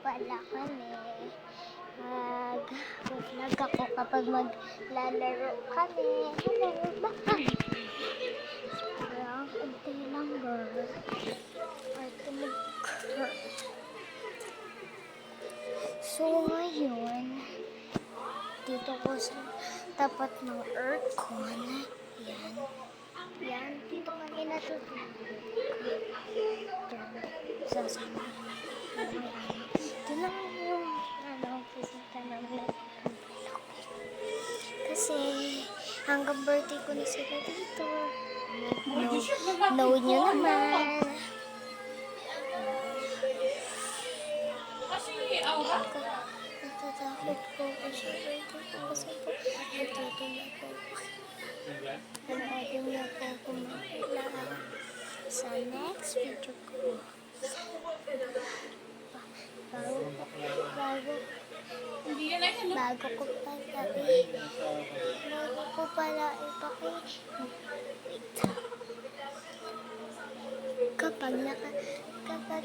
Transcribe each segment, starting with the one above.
pala kami. Mag-vlog ako kapag maglalaro kami. Hello, bye! Parang antay lang girl. Arte mag-girl. So ngayon, dito ko sa tapat ng aircon. Yan. Yan. Dito kami natutulog. Sasama. Ito lang yung pupunta namin. Kasi hanggang birthday ko na sila dito. Know nyo naman. Natatakot po ako sa birthday ko kasi po nagtuto na po. Panoodin na po ako makila sa next video ko. Bago ko pala ipakita. Kapag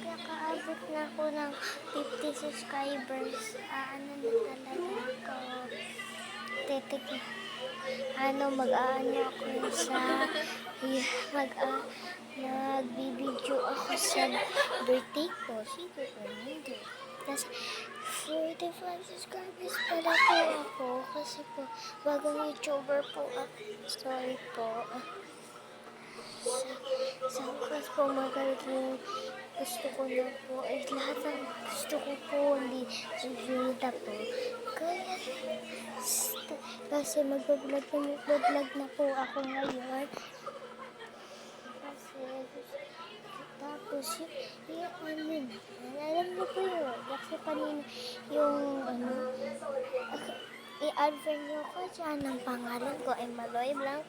nakaabot na ako ng 50 subscribers, ano na talaga ako. Mag-aano ako sa nagbibideo ako sa birthday ko. Sige po, hindi. Kasi 45 subscribers pala po ako. Kasi po, bagong YouTuber po ako. Sorry po. Sa wakas po magaling gusto ko na po. Lahat ng gusto ko po, hindi susunod po. Kaya, kasi mag-vlog na po ako ngayon. Kasi, tapos, alam niyo po yun. Kasi kanina, i-advert niyo ko dyan ang pangalan ko ay Maloy Blanc.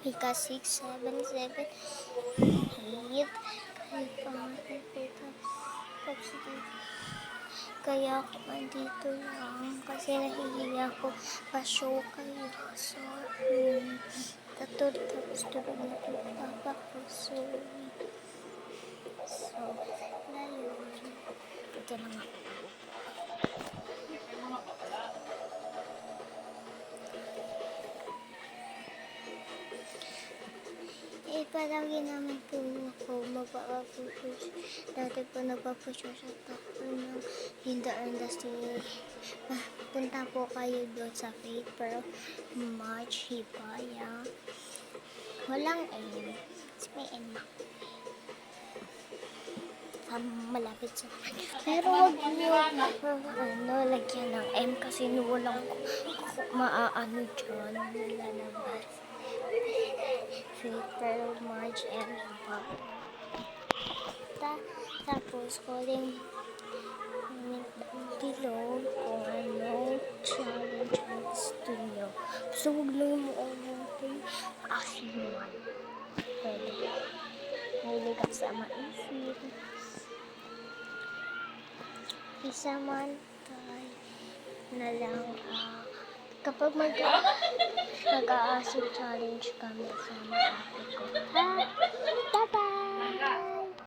Mika 677 8. Kaya ako andito lang kasi nahihiya ko pa-show kayo. So, tapos tulog na po papa ko. So, ngayon, ito lang ako. Palagi naman po ako magpapapush. Dati po nagpapush sa tako ng Hinda Industry. Punta po kayo doon sa Faith pero March Hipaya. Walang M. May M. Malapit sa pero wag nyo lagyan ng M kasi walang maaano dyan. Wala naman. Pero March and tapos calling below kung ano challenge gusto nyo. So, huwag lang mo asiman. Pwede. Mahilig ka sa maisip. Isa man tayo na lang kapag mag-aasip challenge kami sa mga ate ko. Bye-bye!